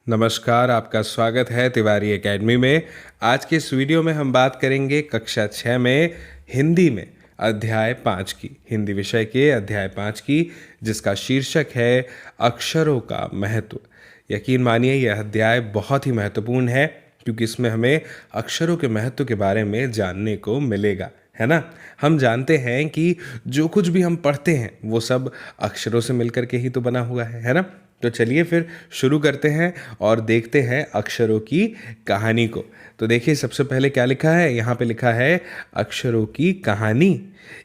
नमस्कार, आपका स्वागत है तिवारी एकेडमी में। आज के इस वीडियो में हम बात करेंगे कक्षा 6 में हिंदी में अध्याय 5 की, हिंदी विषय के अध्याय 5 की, जिसका शीर्षक है अक्षरों का महत्व। यकीन मानिए यह अध्याय बहुत ही महत्वपूर्ण है क्योंकि इसमें हमें अक्षरों के महत्व के बारे में जानने को मिलेगा, है ना। हम जानते हैं कि जो कुछ भी हम पढ़ते हैं वो सब अक्षरों से मिलकर के ही तो बना हुआ है ना। तो चलिए फिर शुरू करते हैं और देखते हैं अक्षरों की कहानी को। तो देखिए सबसे पहले क्या लिखा है, यहाँ पे लिखा है अक्षरों की कहानी।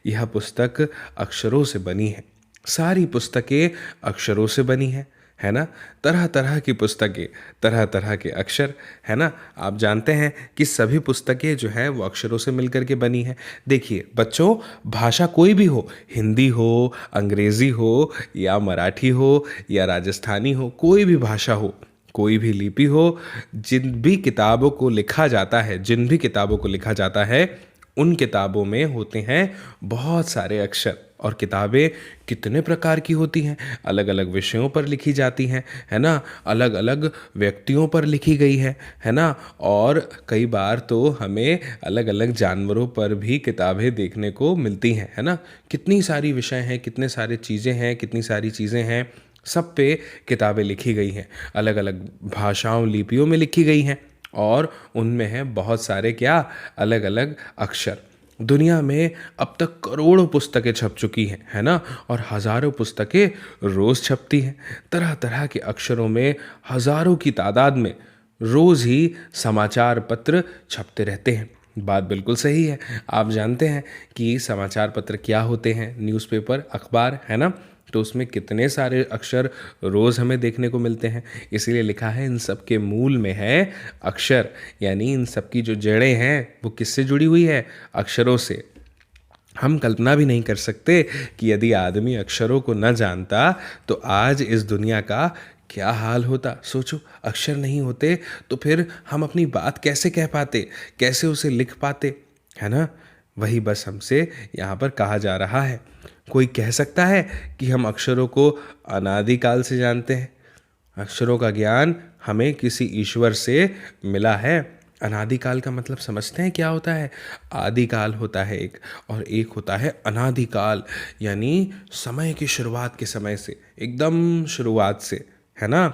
यह पुस्तक अक्षरों से बनी है, सारी पुस्तकें अक्षरों से बनी है ना। तरह तरह की पुस्तकें, तरह तरह के अक्षर, है ना। आप जानते हैं कि सभी पुस्तकें जो हैं वो अक्षरों से मिलकर के बनी है। देखिए बच्चों, भाषा कोई भी हो, हिंदी हो, अंग्रेज़ी हो या मराठी हो या राजस्थानी हो, कोई भी भाषा हो, कोई भी लिपि हो, जिन भी किताबों को लिखा जाता है, उन किताबों में होते हैं बहुत सारे अक्षर। और किताबें कितने प्रकार की होती हैं, अलग अलग विषयों पर लिखी जाती हैं, है ना। अलग अलग व्यक्तियों पर लिखी गई है ना। और कई बार तो हमें अलग अलग जानवरों पर भी किताबें देखने को मिलती हैं, है ना। कितनी सारी विषय हैं, कितने सारे चीज़ें हैं, कितनी सारी चीज़ें हैं, सब पे किताबें लिखी गई हैं, अलग अलग भाषाओं, लिपियों में लिखी गई हैं। और उनमें हैं बहुत सारे क्या, अलग अलग अक्षर। दुनिया में अब तक करोड़ों पुस्तकें छप चुकी हैं, है ना। और हज़ारों पुस्तकें रोज़ छपती हैं। तरह तरह के अक्षरों में हज़ारों की तादाद में रोज़ ही समाचार पत्र छपते रहते हैं। बात बिल्कुल सही है। आप जानते हैं कि समाचार पत्र क्या होते हैं, न्यूज़पेपर, अखबार, है ना। तो उसमें कितने सारे अक्षर रोज़ हमें देखने को मिलते हैं। इसीलिए लिखा है इन सब के मूल में है अक्षर, यानी इन सब की जो जड़ें हैं वो किससे जुड़ी हुई है, अक्षरों से। हम कल्पना भी नहीं कर सकते कि यदि आदमी अक्षरों को न जानता तो आज इस दुनिया का क्या हाल होता। सोचो, अक्षर नहीं होते तो फिर हम अपनी बात कैसे कह पाते, कैसे उसे लिख पाते, है ना। वही बस हमसे यहाँ पर कहा जा रहा है। कोई कह सकता है कि हम अक्षरों को अनादिकाल से जानते हैं। अक्षरों का ज्ञान हमें किसी ईश्वर से मिला है। अनादिकाल का मतलब समझते हैं क्या होता है। आदिकाल होता है एक, और एक होता है अनादिकाल, यानी समय की शुरुआत के समय से, एकदम शुरुआत से, है ना।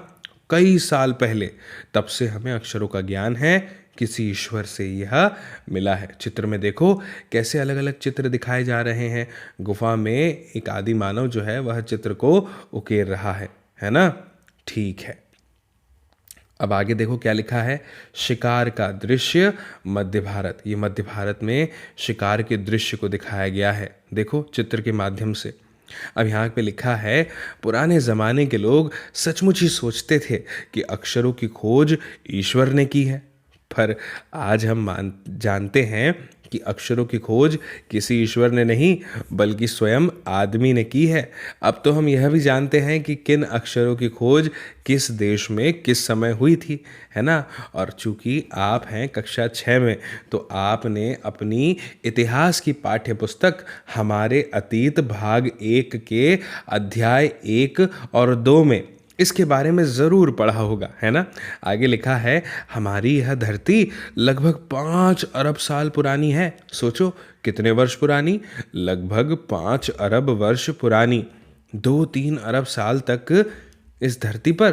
कई साल पहले, तब से हमें अक्षरों का ज्ञान है, किसी ईश्वर से यह मिला है। चित्र में देखो कैसे अलग अलग चित्र दिखाए जा रहे हैं। गुफा में एक आदि मानव जो है वह चित्र को उकेर रहा है ना। ठीक है, अब आगे देखो क्या लिखा है। शिकार का दृश्य, मध्य भारत। ये मध्य भारत में शिकार के दृश्य को दिखाया गया है, देखो चित्र के माध्यम से। अब यहाँ पे लिखा है, पुराने ज़माने के लोग सचमुच ही सोचते थे कि अक्षरों की खोज ईश्वर ने की है। पर आज हम जानते हैं कि अक्षरों की खोज किसी ईश्वर ने नहीं बल्कि स्वयं आदमी ने की है। अब तो हम यह भी जानते हैं कि किन अक्षरों की खोज किस देश में किस समय हुई थी, है ना। और चूंकि आप हैं कक्षा 6 में, तो आपने अपनी इतिहास की पाठ्य पुस्तक हमारे अतीत भाग 1 के अध्याय 1 और 2 में इसके बारे में ज़रूर पढ़ा होगा, है ना। आगे लिखा है, हमारी यह धरती लगभग 5 अरब साल पुरानी है। सोचो कितने वर्ष पुरानी, लगभग 5 अरब वर्ष पुरानी। 2-3 अरब साल तक इस धरती पर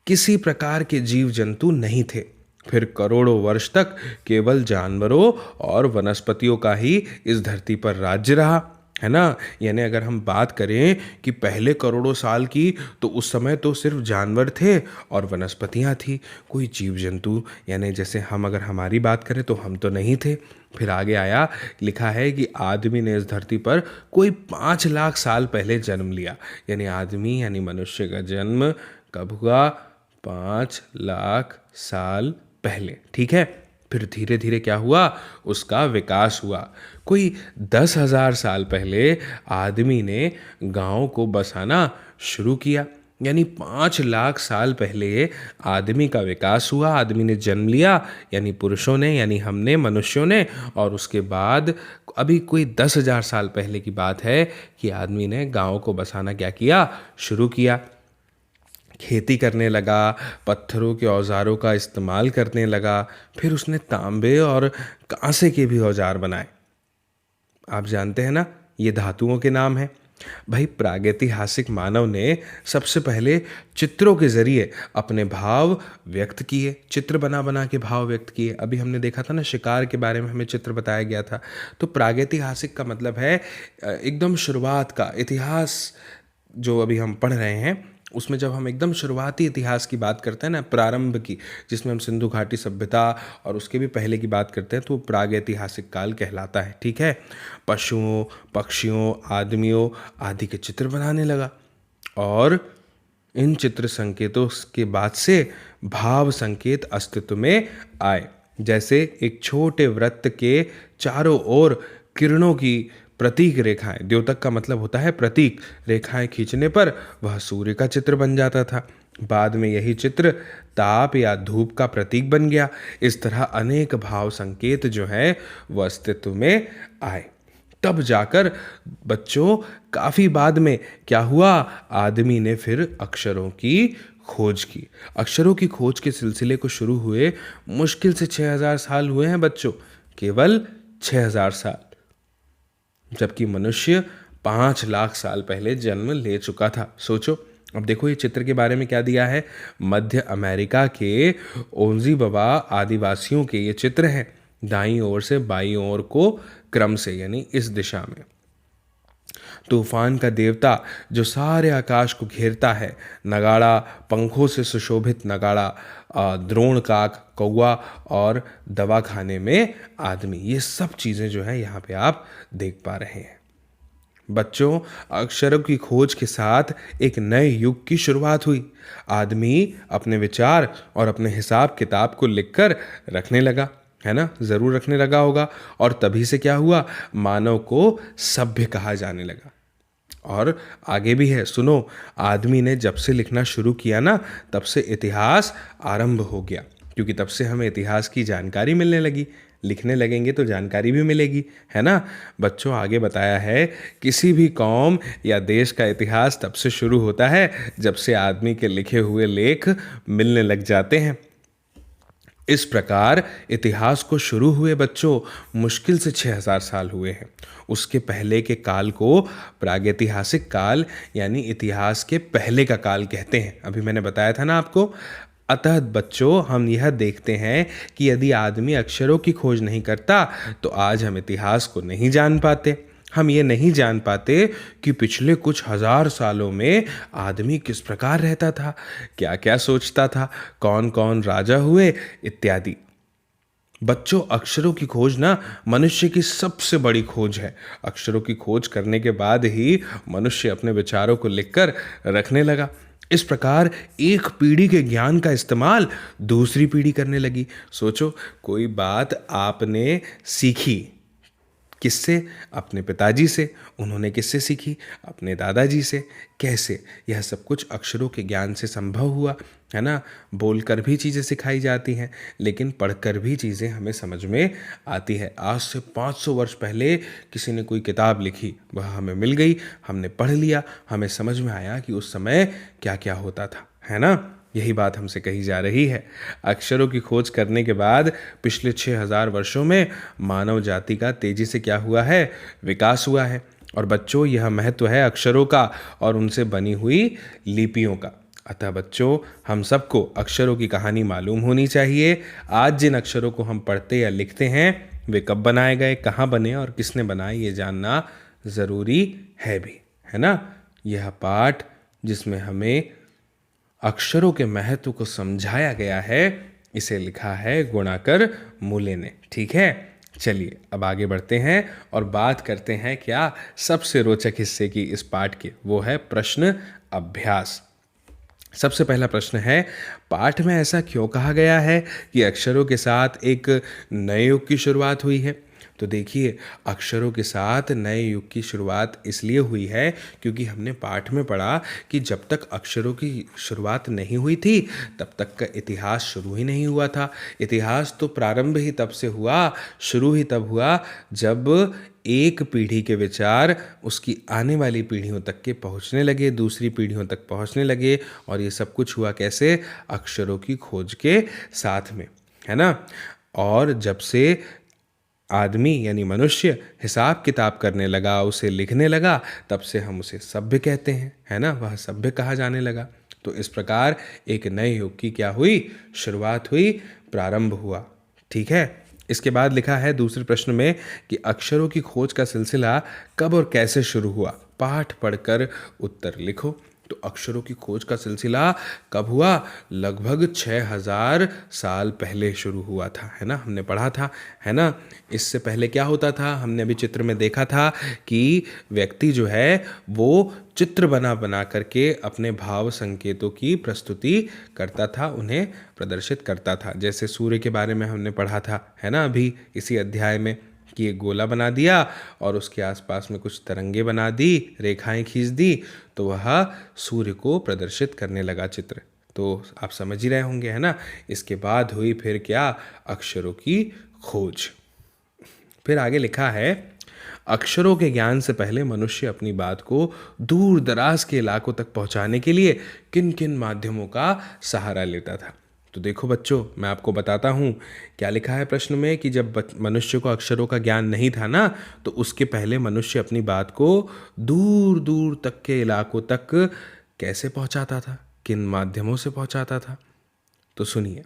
किसी प्रकार के जीव जंतु नहीं थे। फिर करोड़ों वर्ष तक केवल जानवरों और वनस्पतियों का ही इस धरती पर राज्य रहा, है ना। यानी अगर हम बात करें कि पहले करोड़ों साल की, तो उस समय तो सिर्फ जानवर थे और वनस्पतियां थी, कोई जीव जंतु, यानी जैसे हम अगर हमारी बात करें तो हम तो नहीं थे। फिर आगे आया, लिखा है कि आदमी ने इस धरती पर कोई 5 लाख साल पहले जन्म लिया। यानी आदमी यानी मनुष्य का जन्म कब हुआ, 5 लाख साल पहले, ठीक है। फिर धीरे धीरे क्या हुआ, उसका विकास हुआ। कोई 10,000 साल पहले आदमी ने गांव को बसाना शुरू किया। यानी 5 लाख साल पहले आदमी का विकास हुआ, आदमी ने जन्म लिया, यानी पुरुषों ने, यानी हमने, मनुष्यों ने। और उसके बाद अभी कोई 10,000 साल पहले की बात है कि आदमी ने गांव को बसाना क्या किया, शुरू किया। खेती करने लगा, पत्थरों के औजारों का इस्तेमाल करने लगा, फिर उसने तांबे और कांसे के भी औजार बनाए। आप जानते हैं ना, ये धातुओं के नाम हैं। भाई प्रागैतिहासिक मानव ने सबसे पहले चित्रों के जरिए अपने भाव व्यक्त किए, चित्र बना बना के भाव व्यक्त किए। अभी हमने देखा था ना, शिकार के बारे में हमें चित्र बताया गया था। तो प्रागैतिहासिक का मतलब है एकदम शुरुआत का इतिहास। जो अभी हम पढ़ रहे हैं उसमें जब हम एकदम शुरुआती इतिहास की बात करते हैं ना, प्रारंभ की, जिसमें हम सिंधु घाटी सभ्यता और उसके भी पहले की बात करते हैं, तो वो प्रागैतिहासिक काल कहलाता है। ठीक है। पशुओं, पक्षियों, आदमियों आदि के चित्र बनाने लगा और इन चित्र संकेतों के बाद से भाव संकेत अस्तित्व में आए। जैसे एक छोटे वृत्त के चारों ओर किरणों की प्रतीक रेखाएं, द्योतक का मतलब होता है प्रतीक, रेखाएं खींचने पर वह सूर्य का चित्र बन जाता था। बाद में यही चित्र ताप या धूप का प्रतीक बन गया। इस तरह अनेक भाव संकेत जो है वह अस्तित्व में आए। तब जाकर बच्चों काफी बाद में क्या हुआ, आदमी ने फिर अक्षरों की खोज की। अक्षरों की खोज के सिलसिले को शुरू हुए मुश्किल से 6000 साल हुए हैं बच्चों, केवल 6000 साल, जबकि मनुष्य 5 लाख साल पहले जन्म ले चुका था। सोचो। अब देखो ये चित्र के बारे में क्या दिया है। मध्य अमेरिका के ओंजीबवा आदिवासियों के ये चित्र हैं, दाईं ओर से बाईं ओर को क्रम से, यानी इस दिशा में। तूफान का देवता जो सारे आकाश को घेरता है, नगाड़ा, पंखों से सुशोभित नगाड़ा, द्रोण काक, कौवा और दवाखाने में आदमी, ये सब चीज़ें जो है यहाँ पे आप देख पा रहे हैं। बच्चों, अक्षरों की खोज के साथ एक नए युग की शुरुआत हुई। आदमी अपने विचार और अपने हिसाब किताब को लिखकर रखने लगा, है ना, जरूर रखने लगा होगा। और तभी से क्या हुआ, मानव को सभ्य कहा जाने लगा। और आगे भी है, सुनो। आदमी ने जब से लिखना शुरू किया ना, तब से इतिहास आरंभ हो गया, क्योंकि तब से हमें इतिहास की जानकारी मिलने लगी। लिखने लगेंगे तो जानकारी भी मिलेगी, है ना। बच्चों, आगे बताया है, किसी भी कौम या देश का इतिहास तब से शुरू होता है जब से आदमी के लिखे हुए लेख मिलने लग जाते हैं। इस प्रकार इतिहास को शुरू हुए बच्चों मुश्किल से 6000 साल हुए हैं। उसके पहले के काल को प्रागैतिहासिक काल यानी इतिहास के पहले का काल कहते हैं। अभी मैंने बताया था ना आपको। अतः बच्चों, हम यह देखते हैं कि यदि आदमी अक्षरों की खोज नहीं करता तो आज हम इतिहास को नहीं जान पाते। हम ये नहीं जान पाते कि पिछले कुछ हजार सालों में आदमी किस प्रकार रहता था, क्या क्या सोचता था, कौन कौन राजा हुए इत्यादि। बच्चों, अक्षरों की खोज ना मनुष्य की सबसे बड़ी खोज है। अक्षरों की खोज करने के बाद ही मनुष्य अपने विचारों को लिखकर रखने लगा। इस प्रकार एक पीढ़ी के ज्ञान का इस्तेमाल दूसरी पीढ़ी करने लगी। सोचो, कोई बात आपने सीखी किससे, अपने पिताजी से। उन्होंने किससे सीखी, अपने दादाजी से। कैसे, यह सब कुछ अक्षरों के ज्ञान से संभव हुआ, है ना। बोलकर भी चीज़ें सिखाई जाती हैं, लेकिन पढ़कर भी चीज़ें हमें समझ में आती है। आज से 500 वर्ष पहले किसी ने कोई किताब लिखी, वह हमें मिल गई, हमने पढ़ लिया, हमें समझ में आया कि उस समय क्या क्या होता था, है ना। यही बात हमसे कही जा रही है। अक्षरों की खोज करने के बाद पिछले 6000 वर्षों में मानव जाति का तेजी से क्या हुआ है, विकास हुआ है। और बच्चों, यह महत्व है अक्षरों का और उनसे बनी हुई लिपियों का। अतः बच्चों, हम सबको अक्षरों की कहानी मालूम होनी चाहिए। आज जिन अक्षरों को हम पढ़ते या लिखते हैं वे कब बनाए गए, कहाँ बने और किसने बनाए, ये जानना ज़रूरी है भी, है ना। यह पाठ जिसमें हमें अक्षरों के महत्व को समझाया गया है, इसे लिखा है गुणाकर मूले ने। ठीक है, चलिए अब आगे बढ़ते हैं और बात करते हैं क्या सबसे रोचक हिस्से की इस पाठ के, वो है प्रश्न अभ्यास। सबसे पहला प्रश्न है, पाठ में ऐसा क्यों कहा गया है कि अक्षरों के साथ एक नए युग की शुरुआत हुई है। तो देखिए, अक्षरों के साथ नए युग की शुरुआत इसलिए हुई है क्योंकि हमने पाठ में पढ़ा कि जब तक अक्षरों की शुरुआत नहीं हुई थी तब तक का इतिहास शुरू ही नहीं हुआ था। इतिहास तो प्रारंभ ही तब से हुआ, शुरू ही तब हुआ जब एक पीढ़ी के विचार उसकी आने वाली पीढ़ियों तक के पहुंचने लगे, दूसरी पीढ़ियों तक पहुंचने लगे। और ये सब कुछ हुआ कैसे? अक्षरों की खोज के साथ में, है ना। और जब से आदमी यानी मनुष्य हिसाब किताब करने लगा, उसे लिखने लगा, तब से हम उसे सभ्य कहते हैं, है ना। वह सभ्य कहा जाने लगा। तो इस प्रकार एक नए युग की क्या हुई? शुरुआत हुई, प्रारंभ हुआ। ठीक है। इसके बाद लिखा है दूसरे प्रश्न में कि अक्षरों की खोज का सिलसिला कब और कैसे शुरू हुआ? पाठ पढ़कर उत्तर लिखो। तो अक्षरों की खोज का सिलसिला कब हुआ? लगभग 6000 साल पहले शुरू हुआ था, है ना। हमने पढ़ा था, है ना। इससे पहले क्या होता था? हमने अभी चित्र में देखा था कि व्यक्ति जो है वो चित्र बना बना करके अपने भाव संकेतों की प्रस्तुति करता था, उन्हें प्रदर्शित करता था। जैसे सूर्य के बारे में हमने पढ़ा था, है ना, अभी इसी अध्याय में, कि एक गोला बना दिया और उसके आसपास में कुछ तरंगे बना दी, रेखाएं खींच दी, तो वह सूर्य को प्रदर्शित करने लगा चित्र। तो आप समझ ही रहे होंगे, है ना। इसके बाद हुई फिर क्या? अक्षरों की खोज। फिर आगे लिखा है, अक्षरों के ज्ञान से पहले मनुष्य अपनी बात को दूर दराज के इलाकों तक पहुंचाने के लिए किन किन माध्यमों का सहारा लेता था? तो देखो बच्चों, मैं आपको बताता हूँ क्या लिखा है प्रश्न में, कि जब मनुष्य को अक्षरों का ज्ञान नहीं था ना, तो उसके पहले मनुष्य अपनी बात को दूर दूर तक के इलाकों तक कैसे पहुंचाता था, किन माध्यमों से पहुंचाता था? तो सुनिए,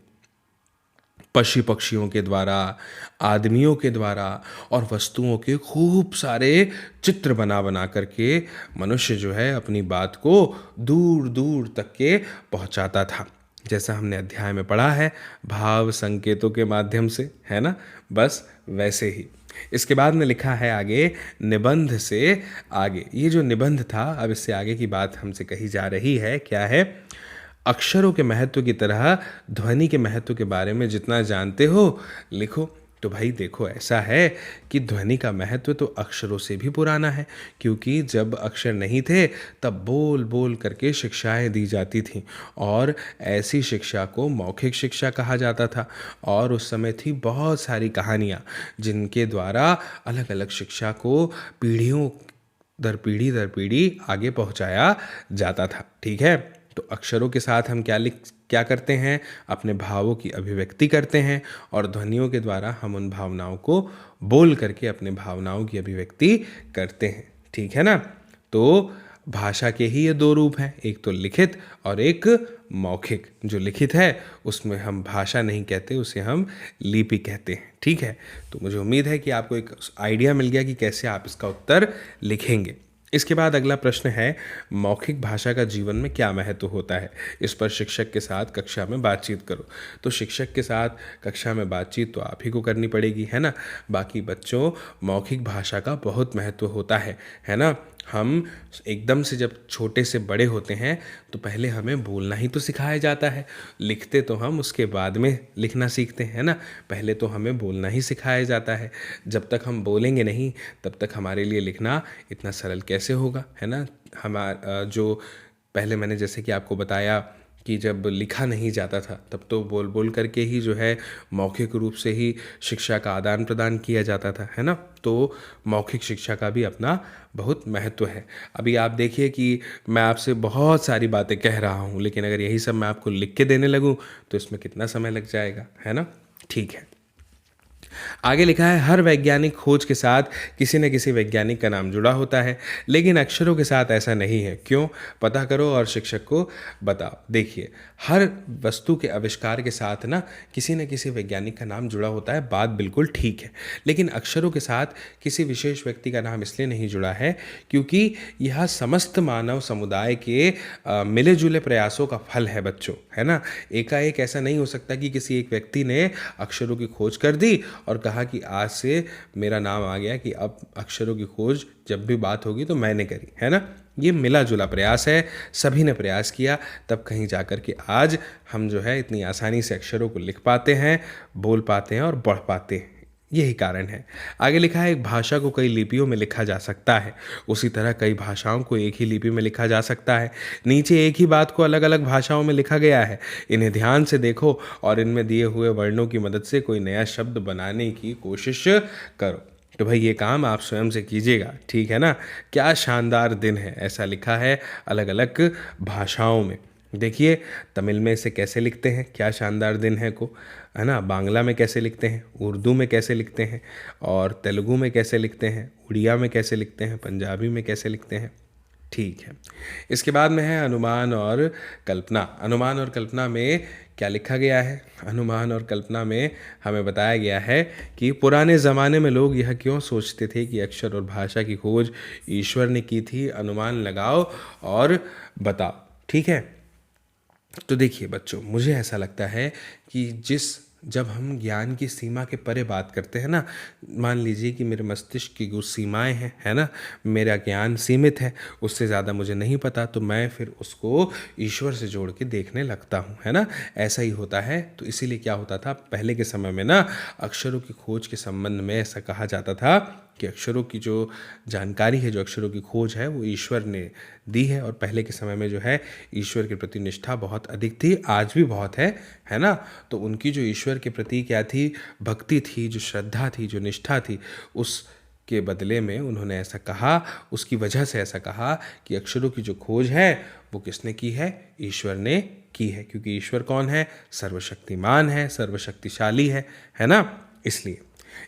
पशु पक्षियों के द्वारा, आदमियों के द्वारा और वस्तुओं के खूब सारे चित्र बना बना करके मनुष्य जो है अपनी बात को दूर दूर तक के पहुंचाता था। जैसा हमने अध्याय में पढ़ा है, भाव संकेतों के माध्यम से, है ना। बस वैसे ही इसके बाद में लिखा है आगे, निबंध से आगे। ये जो निबंध था, अब इससे आगे की बात हमसे कही जा रही है, क्या है? अक्षरों के महत्व की तरह ध्वनि के महत्व के बारे में जितना जानते हो लिखो। तो भाई देखो, ऐसा है कि ध्वनि का महत्व तो अक्षरों से भी पुराना है, क्योंकि जब अक्षर नहीं थे तब बोल बोल करके शिक्षाएं दी जाती थीं, और ऐसी शिक्षा को मौखिक शिक्षा कहा जाता था। और उस समय थी बहुत सारी कहानियाँ जिनके द्वारा अलग अलग शिक्षा को पीढ़ियों दर पीढ़ी आगे पहुँचाया जाता था। ठीक है। तो अक्षरों के साथ हम क्या करते हैं? अपने भावों की अभिव्यक्ति करते हैं, और ध्वनियों के द्वारा हम उन भावनाओं को बोल करके अपने भावनाओं की अभिव्यक्ति करते हैं। ठीक है ना। तो भाषा के ही ये दो रूप हैं, एक तो लिखित और एक मौखिक। जो लिखित है उसमें हम भाषा नहीं कहते, उसे हम लिपि कहते हैं। ठीक है। तो मुझे उम्मीद है कि आपको एक आइडिया मिल गया कि कैसे आप इसका उत्तर लिखेंगे। इसके बाद अगला प्रश्न है, मौखिक भाषा का जीवन में क्या महत्व होता है? इस पर शिक्षक के साथ कक्षा में बातचीत करो। तो शिक्षक के साथ कक्षा में बातचीत तो आप ही को करनी पड़ेगी, है ना। बाकी बच्चों, मौखिक भाषा का बहुत महत्व होता है ना। हम एकदम से जब छोटे से बड़े होते हैं तो पहले हमें बोलना ही तो सिखाया जाता है। लिखते तो हम उसके बाद में लिखना सीखते हैं ना। पहले तो हमें बोलना ही सिखाया जाता है। जब तक हम बोलेंगे नहीं तब तक हमारे लिए लिखना इतना सरल कैसे होगा, है ना। हमारा जो पहले मैंने जैसे कि आपको बताया कि जब लिखा नहीं जाता था तब तो बोल बोल करके ही जो है मौखिक रूप से ही शिक्षा का आदान प्रदान किया जाता था, है ना। तो मौखिक शिक्षा का भी अपना बहुत महत्व है। अभी आप देखिए कि मैं आपसे बहुत सारी बातें कह रहा हूँ, लेकिन अगर यही सब मैं आपको लिख के देने लगूँ तो इसमें कितना समय लग जाएगा, है ना। ठीक है। आगे लिखा है, हर वैज्ञानिक खोज के साथ किसी न किसी वैज्ञानिक का नाम जुड़ा होता है, लेकिन अक्षरों के साथ ऐसा नहीं है। क्यों? पता करो और शिक्षक को बताओ। देखिए, हर वस्तु के आविष्कार के साथ ना किसी न किसी वैज्ञानिक का नाम जुड़ा होता है, बात बिल्कुल ठीक है। लेकिन अक्षरों के साथ किसी विशेष व्यक्ति का नाम इसलिए नहीं जुड़ा है क्योंकि यह समस्त मानव समुदाय के मिले जुले प्रयासों का फल है बच्चों, है ना। एकाएक ऐसा नहीं हो सकता कि किसी एक व्यक्ति ने अक्षरों की खोज कर दी और कहा कि आज से मेरा नाम आ गया कि अब अक्षरों की खोज जब भी बात होगी तो मैंने करी, है ना। ये मिला जुला प्रयास है, सभी ने प्रयास किया, तब कहीं जाकर के आज हम जो है इतनी आसानी से अक्षरों को लिख पाते हैं, बोल पाते हैं और बढ़ पाते हैं। यही कारण है। आगे लिखा है, एक भाषा को कई लिपियों में लिखा जा सकता है, उसी तरह कई भाषाओं को एक ही लिपि में लिखा जा सकता है। नीचे एक ही बात को अलग अलग भाषाओं में लिखा गया है। इन्हें ध्यान से देखो और इनमें दिए हुए वर्णों की मदद से कोई नया शब्द बनाने की कोशिश करो। तो भाई ये काम आप स्वयं से कीजिएगा, ठीक है ना। क्या शानदार दिन है, ऐसा लिखा है अलग अलग भाषाओं में। देखिए तमिल में इसे कैसे लिखते हैं, क्या शानदार दिन है को, है ना। बांग्ला में कैसे लिखते हैं, उर्दू में कैसे लिखते हैं, और तेलुगु में कैसे लिखते हैं, उड़िया में कैसे लिखते हैं, पंजाबी में कैसे लिखते हैं। ठीक है, इसके बाद में है अनुमान और कल्पना। अनुमान और कल्पना में क्या लिखा गया है। अनुमान और कल्पना में हमें बताया गया है कि पुराने ज़माने में लोग यह क्यों सोचते थे कि अक्षर और भाषा की खोज ईश्वर ने की थी। अनुमान लगाओ और बताओ, ठीक है। तो देखिए बच्चों, मुझे ऐसा लगता है कि जब हम ज्ञान की सीमा के परे बात करते हैं ना, मान लीजिए कि मेरे मस्तिष्क की कुछ सीमाएं हैं, है ना, मेरा ज्ञान सीमित है, उससे ज़्यादा मुझे नहीं पता, तो मैं फिर उसको ईश्वर से जोड़ के देखने लगता हूँ, है ना। ऐसा ही होता है। तो इसीलिए क्या होता था पहले के समय में ना, अक्षरों की खोज के संबंध में ऐसा कहा जाता था कि अक्षरों की जो जानकारी है, जो अक्षरों की खोज है, वो ईश्वर ने दी है। और पहले के समय में जो है ईश्वर के प्रति निष्ठा बहुत अधिक थी, आज भी बहुत है ना। तो उनकी जो ईश्वर के प्रति क्या थी, भक्ति थी, जो श्रद्धा थी, जो निष्ठा थी, उस के बदले में उन्होंने ऐसा कहा, उसकी वजह से ऐसा कहा कि अक्षरों की जो खोज है वो किसने की है, ईश्वर ने की है। क्योंकि ईश्वर कौन है, सर्वशक्तिमान है, सर्वशक्तिशाली है ना। इसलिए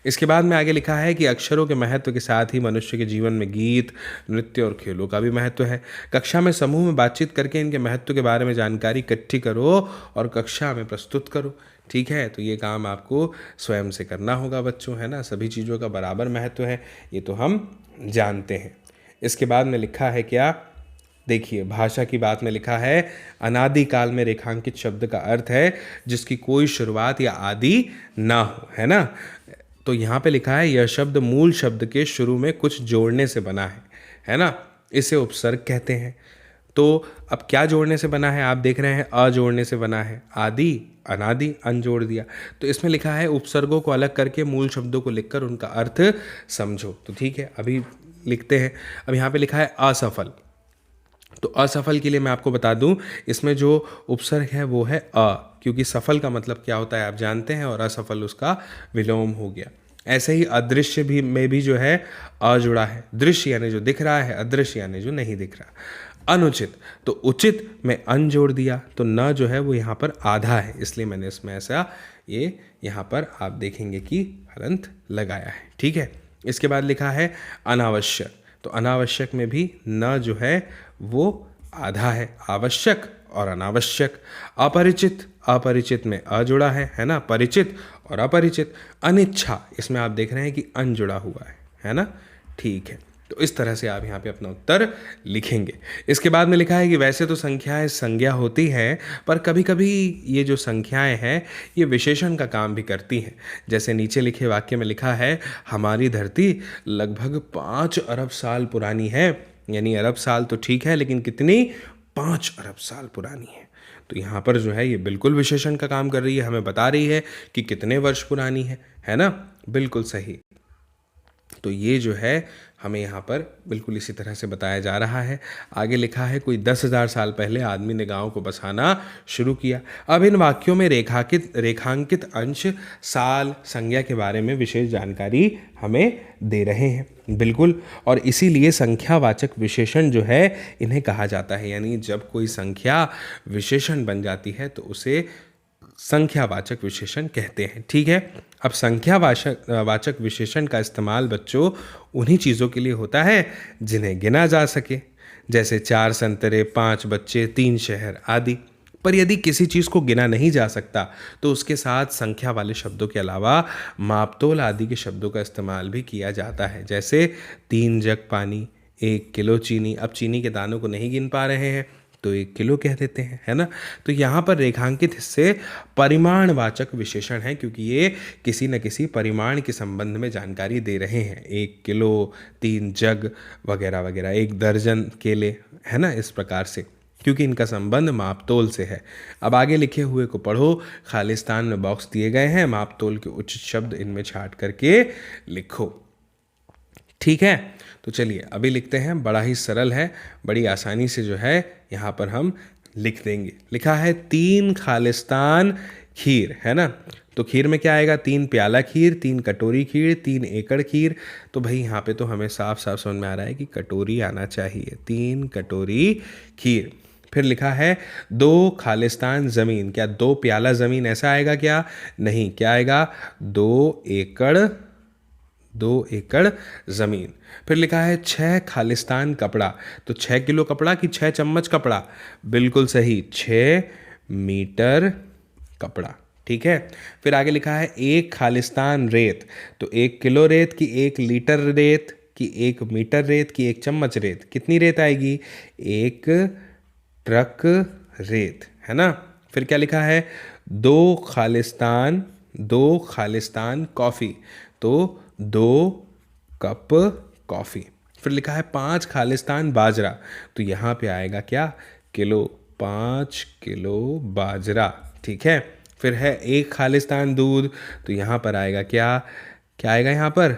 इसके बाद में आगे लिखा है कि अक्षरों के महत्व के साथ ही मनुष्य के जीवन में गीत, नृत्य और खेलों का भी महत्व है। कक्षा में समूह में बातचीत करके इनके महत्व के बारे में जानकारी इकट्ठी करो और कक्षा में प्रस्तुत करो, ठीक है। तो ये काम आपको स्वयं से करना होगा बच्चों, है ना। सभी चीज़ों का बराबर महत्व है, ये तो हम जानते हैं। इसके बाद में लिखा है क्या, देखिए भाषा की बात में लिखा है अनादि काल में रेखांकित शब्द का अर्थ है जिसकी कोई शुरुआत या आदि ना हो, है ना। तो यहाँ पे लिखा है यह शब्द मूल शब्द के शुरू में कुछ जोड़ने से बना है ना। इसे उपसर्ग कहते हैं। तो अब क्या जोड़ने से बना है, आप देख रहे हैं अ जोड़ने से बना है, आदि अनादि अन जोड़ दिया। तो इसमें लिखा है उपसर्गों को अलग करके मूल शब्दों को लिखकर उनका अर्थ समझो। तो ठीक है, अभी लिखते हैं। अब यहाँ पे लिखा है असफल। तो असफल के लिए मैं आपको बता दूं, इसमें जो उपसर्ग है वो है अ, क्योंकि सफल का मतलब क्या होता है आप जानते हैं, और असफल उसका विलोम हो गया। ऐसे ही अदृश्य भी में भी जो है अ जुड़ा है। दृश्य यानी जो दिख रहा है, अदृश्य यानी जो नहीं दिख रहा। अनुचित, तो उचित में अन जोड़ दिया, तो न जो है वो यहाँ पर आधा है, इसलिए मैंने इसमें ऐसा ये यहाँ पर आप देखेंगे कि हलंत लगाया है, ठीक है। इसके बाद लिखा है अनावश्यक। तो अनावश्यक में भी न जो है वो आधा है, आवश्यक और अनावश्यक। अपरिचित, अपरिचित में अ जुड़ा है ना। परिचित और अपरिचित। अनिच्छा, इसमें आप देख रहे हैं कि अन जुड़ा हुआ है ना। ठीक है, तो इस तरह से आप यहाँ पे अपना उत्तर लिखेंगे। इसके बाद में लिखा है कि वैसे तो संख्याएं संज्ञा होती है, पर कभी कभी ये जो संख्याएं हैं ये विशेषण का काम भी करती हैं। जैसे नीचे लिखे वाक्य में लिखा है हमारी धरती लगभग 5 अरब साल पुरानी है। यानी अरब साल तो ठीक है, लेकिन कितनी, 5 अरब साल पुरानी है। तो यहाँ पर जो है ये बिल्कुल विशेषण का काम कर रही है, हमें बता रही है कि कितने वर्ष पुरानी है ना। बिल्कुल सही। तो ये जो है हमें यहाँ पर बिल्कुल इसी तरह से बताया जा रहा है। आगे लिखा है कोई 10,000 साल पहले आदमी ने गांव को बसाना शुरू किया। अब इन वाक्यों में रेखांकित अंश, साल, संज्ञा के बारे में विशेष जानकारी हमें दे रहे हैं। बिल्कुल, और इसीलिए संख्यावाचक विशेषण जो है इन्हें कहा जाता है। यानी जब कोई संख्या विशेषण बन जाती है तो उसे संख्यावाचक विशेषण कहते हैं, ठीक है। अब संख्यावाचक विशेषण का इस्तेमाल बच्चों उन्हीं चीज़ों के लिए होता है जिन्हें गिना जा सके, जैसे 4 संतरे, 5 बच्चे, 3 शहर आदि। पर यदि किसी चीज़ को गिना नहीं जा सकता तो उसके साथ संख्या वाले शब्दों के अलावा मापतोल आदि के शब्दों का इस्तेमाल भी किया जाता है। जैसे 3 जग पानी, 1 किलो चीनी। अब चीनी के दानों को नहीं गिन पा रहे हैं तो 1 किलो कह देते हैं, है ना। तो यहाँ पर रेखांकित हिस्से परिमाणवाचक विशेषण हैं, क्योंकि ये किसी न किसी परिमाण के संबंध में जानकारी दे रहे हैं। 1 किलो, 3 जग वगैरह वगैरह, 1 दर्जन केले, है ना। इस प्रकार से, क्योंकि इनका संबंध मापतोल से है। अब आगे लिखे हुए को पढ़ो। खालिस्तान में बॉक्स दिए गए हैं, मापतोल के उचित शब्द इनमें छांट करके लिखो, ठीक है। तो चलिए अभी लिखते हैं। बड़ा ही सरल है, बड़ी आसानी से जो है यहाँ पर हम लिख देंगे। लिखा है 3 खालिस्तान खीर, है ना। तो खीर में क्या आएगा, 3 प्याला खीर, 3 कटोरी खीर, 3 एकड़ खीर। तो भाई यहाँ पे तो हमें साफ साफ समझ में आ रहा है कि कटोरी आना चाहिए, 3 कटोरी खीर। फिर लिखा है 2 खालिस्तान ज़मीन, क्या 2 प्याला ज़मीन ऐसा आएगा क्या, नहीं, क्या आएगा 2 एकड़, 2 एकड़ ज़मीन। फिर लिखा है 6 खालिस्तान कपड़ा, तो 6 किलो कपड़ा कि 6 चम्मच कपड़ा, बिल्कुल सही, 6 मीटर कपड़ा, ठीक है। फिर आगे लिखा है 1 खालिस्तान रेत, तो 1 किलो रेत कि 1 लीटर रेत कि 1 मीटर रेत कि 1 चम्मच रेत, कितनी रेत आएगी, 1 ट्रक रेत, है ना। फिर क्या लिखा है 2 खालिस्तान कॉफ़ी, तो 2 कप कॉफ़ी। फिर लिखा है 5 खालिस्तान बाजरा, तो यहाँ पे आएगा क्या, किलो, 5 किलो बाजरा, ठीक है। फिर है 1 खालिस्तान दूध, तो यहाँ पर आएगा क्या, क्या आएगा यहाँ पर,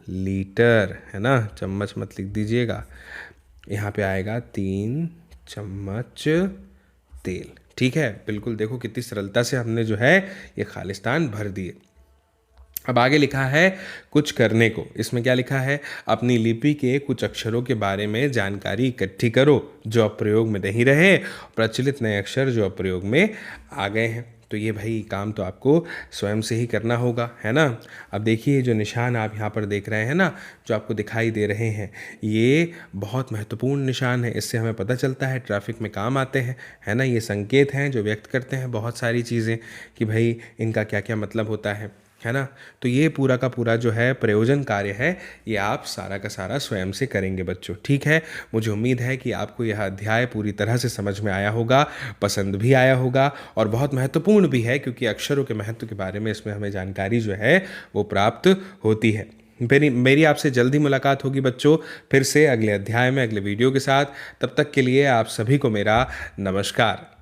लीटर, है ना, चम्मच मत लिख दीजिएगा। यहाँ पे आएगा 3 चम्मच तेल, ठीक है। बिल्कुल, देखो कितनी सरलता से हमने जो है ये खालिस्तान भर दिए। अब आगे लिखा है कुछ करने को, इसमें क्या लिखा है, अपनी लिपि के कुछ अक्षरों के बारे में जानकारी इकट्ठी करो जो अब प्रयोग में नहीं रहे, प्रचलित नए अक्षर जो अब प्रयोग में आ गए हैं। तो ये भाई काम तो आपको स्वयं से ही करना होगा, है ना। अब देखिए जो निशान आप यहाँ पर देख रहे हैं ना, जो आपको दिखाई दे रहे हैं, ये बहुत महत्वपूर्ण निशान है। इससे हमें पता चलता है, ट्रैफिक में काम आते हैं, है ना। ये संकेत हैं जो व्यक्त करते हैं बहुत सारी चीज़ें कि भाई इनका क्या क्या मतलब होता है ना। तो ये पूरा का पूरा जो है प्रयोजन कार्य है, ये आप सारा का सारा स्वयं से करेंगे बच्चों, ठीक है। मुझे उम्मीद है कि आपको यह अध्याय पूरी तरह से समझ में आया होगा, पसंद भी आया होगा और बहुत महत्वपूर्ण भी है, क्योंकि अक्षरों के महत्व के बारे में इसमें हमें जानकारी जो है वो प्राप्त होती है। मेरी आपसे जल्दी मुलाकात होगी बच्चों, फिर से अगले अध्याय में, अगले वीडियो के साथ। तब तक के लिए आप सभी को मेरा नमस्कार।